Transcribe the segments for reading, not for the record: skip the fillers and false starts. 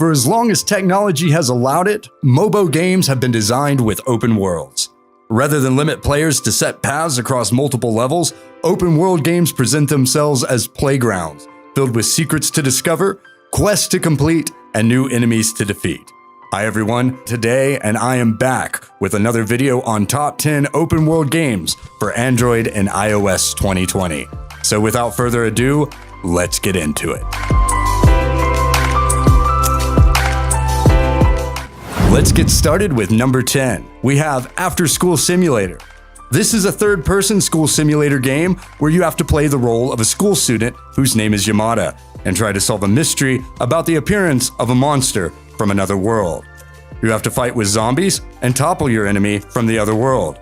For as long as technology has allowed it, MOBA games have been designed with open worlds. Rather than limit players to set paths across multiple levels, open world games present themselves as playgrounds, filled with secrets to discover, quests to complete, and new enemies to defeat. Hi everyone, today I am back with another video on top 10 open world games for Android and iOS 2020. So without further ado, let's get into it. Let's get started with number 10. We have After School Simulator. This is a third-person school simulator game where you have to play the role of a school student whose name is Yamada and try to solve a mystery about the appearance of a monster from another world. You have to fight with zombies and topple your enemy from the other world.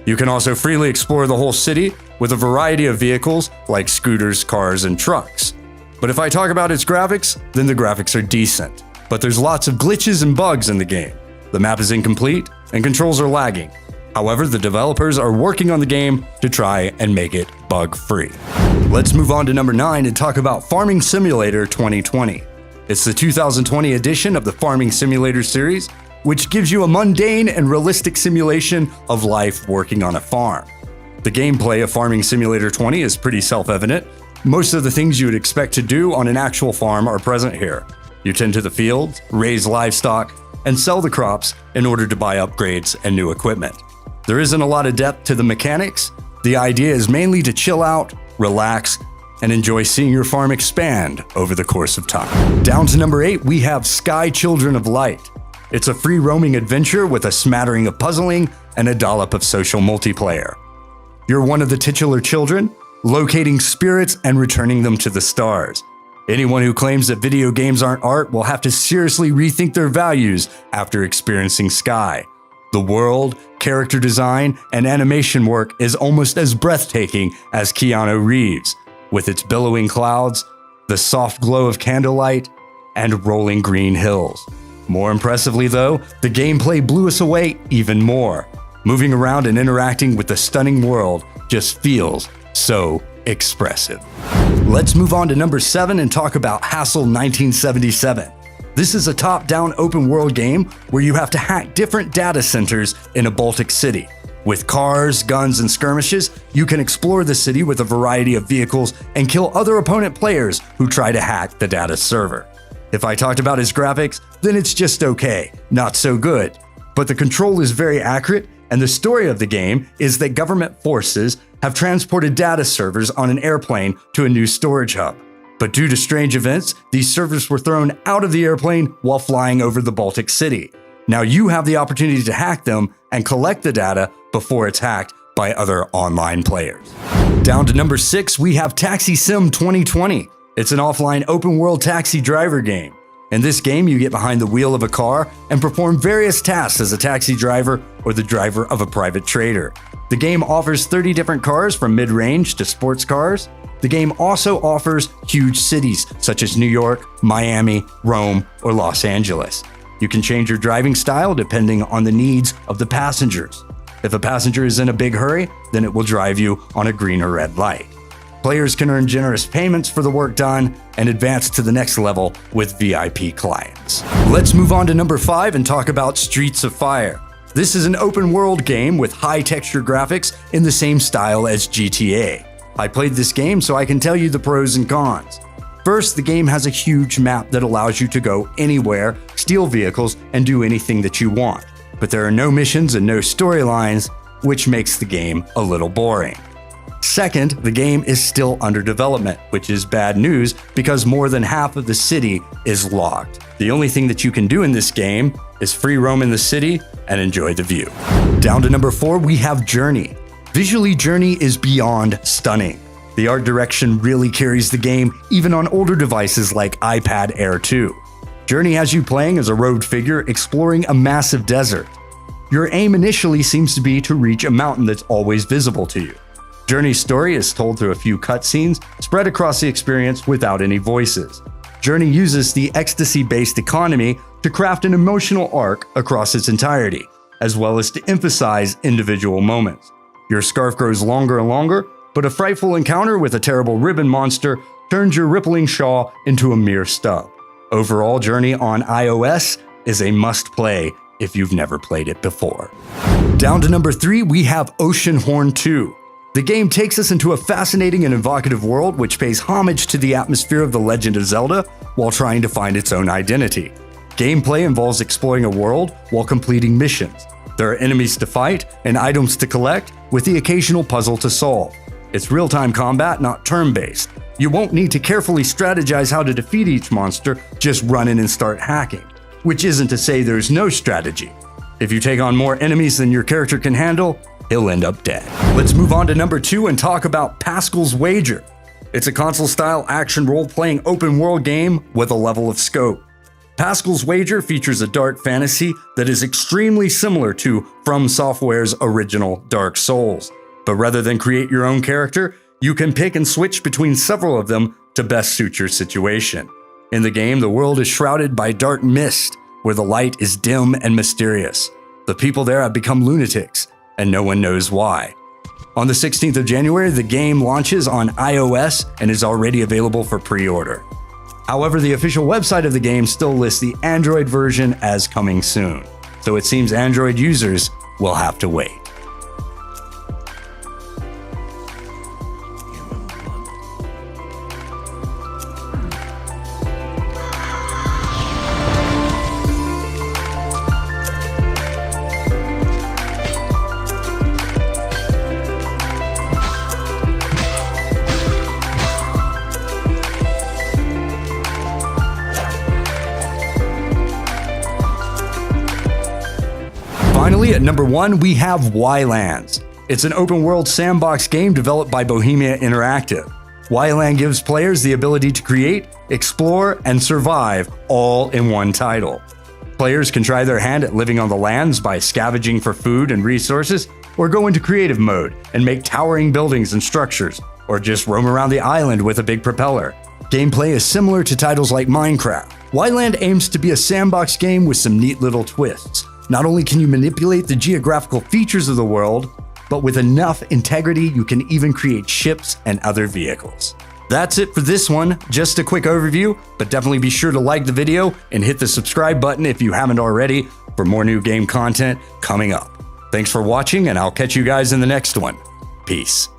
You can also freely explore the whole city with a variety of vehicles like scooters, cars, and trucks. But if I talk about its graphics, then the graphics are decent. But there's lots of glitches and bugs in the game. The map is incomplete and controls are lagging. However, the developers are working on the game to try and make it bug-free. Let's move on to number 9 and talk about Farming Simulator 2020. It's the 2020 edition of the Farming Simulator series, which gives you a mundane and realistic simulation of life working on a farm. The gameplay of Farming Simulator 20 is pretty self-evident. Most of the things you would expect to do on an actual farm are present here. You tend to the fields, raise livestock, and sell the crops in order to buy upgrades and new equipment. There isn't a lot of depth to the mechanics. The idea is mainly to chill out, relax, and enjoy seeing your farm expand over the course of time. Down to number 8, we have Sky Children of Light. It's a free-roaming adventure with a smattering of puzzling and a dollop of social multiplayer. You're one of the titular children, locating spirits and returning them to the stars. Anyone who claims that video games aren't art will have to seriously rethink their values after experiencing Sky. The world, character design, and animation work is almost as breathtaking as Keanu Reeves, with its billowing clouds, the soft glow of candlelight, and rolling green hills. More impressively though, the gameplay blew us away even more. Moving around and interacting with the stunning world just feels so expressive. Let's move on to number 7 and talk about Hassel 1977. This is a top-down open-world game where you have to hack different data centers in a Baltic city. With cars, guns, and skirmishes, you can explore the city with a variety of vehicles and kill other opponent players who try to hack the data server. If I talked about its graphics, then it's just okay, not so good. But the control is very accurate, and the story of the game is that government forces have transported data servers on an airplane to a new storage hub. But due to strange events, these servers were thrown out of the airplane while flying over the Baltic City. Now you have the opportunity to hack them and collect the data before it's hacked by other online players. Down to number 6, we have Taxi Sim 2020. It's an offline open-world taxi driver game. In this game, you get behind the wheel of a car and perform various tasks as a taxi driver or the driver of a private trader. The game offers 30 different cars from mid-range to sports cars. The game also offers huge cities such as New York, Miami, Rome, or Los Angeles. You can change your driving style depending on the needs of the passengers. If a passenger is in a big hurry, then it will drive you on a green or red light. Players can earn generous payments for the work done and advance to the next level with VIP clients. Let's move on to number 5 and talk about Streets of Fire. This is an open world game with high texture graphics in the same style as GTA. I played this game so I can tell you the pros and cons. First, the game has a huge map that allows you to go anywhere, steal vehicles, and do anything that you want. But there are no missions and no storylines, which makes the game a little boring. Second, the game is still under development, which is bad news because more than half of the city is locked. The only thing that you can do in this game is free roam in the city and enjoy the view. Down to number 4, we have Journey. Visually, Journey is beyond stunning. The art direction really carries the game even on older devices like iPad Air 2. Journey has you playing as a robed figure exploring a massive desert. Your aim initially seems to be to reach a mountain that's always visible to you. Journey's story is told through a few cutscenes spread across the experience without any voices. Journey uses the ecstasy-based economy to craft an emotional arc across its entirety, as well as to emphasize individual moments. Your scarf grows longer and longer, but a frightful encounter with a terrible ribbon monster turns your rippling shawl into a mere stub. Overall Journey on iOS is a must-play if you've never played it before. Down to number 3, we have Oceanhorn 2. The game takes us into a fascinating and evocative world which pays homage to the atmosphere of The Legend of Zelda while trying to find its own identity. Gameplay involves exploring a world while completing missions. There are enemies to fight and items to collect, with the occasional puzzle to solve. It's real-time combat, not turn-based. You won't need to carefully strategize how to defeat each monster, just run in and start hacking. Which isn't to say there's no strategy. If you take on more enemies than your character can handle, he'll end up dead. Let's move on to number 2 and talk about Pascal's Wager. It's a console-style action role-playing open-world game with a level of scope. Pascal's Wager features a dark fantasy that is extremely similar to From Software's original Dark Souls. But rather than create your own character, you can pick and switch between several of them to best suit your situation. In the game, the world is shrouded by dark mist, where the light is dim and mysterious. The people there have become lunatics, and no one knows why. On the 16th of January, the game launches on iOS and is already available for pre-order. However, the official website of the game still lists the Android version as coming soon, so it seems Android users will have to wait. Finally, at number 1, we have Ylands. It's an open-world sandbox game developed by Bohemia Interactive. Yland gives players the ability to create, explore, and survive all in one title. Players can try their hand at living on the lands by scavenging for food and resources, or go into creative mode and make towering buildings and structures, or just roam around the island with a big propeller. Gameplay is similar to titles like Minecraft. Yland aims to be a sandbox game with some neat little twists. Not only can you manipulate the geographical features of the world, but with enough integrity, you can even create ships and other vehicles. That's it for this one. Just a quick overview, but definitely be sure to like the video and hit the subscribe button if you haven't already for more new game content coming up. Thanks for watching, and I'll catch you guys in the next one. Peace.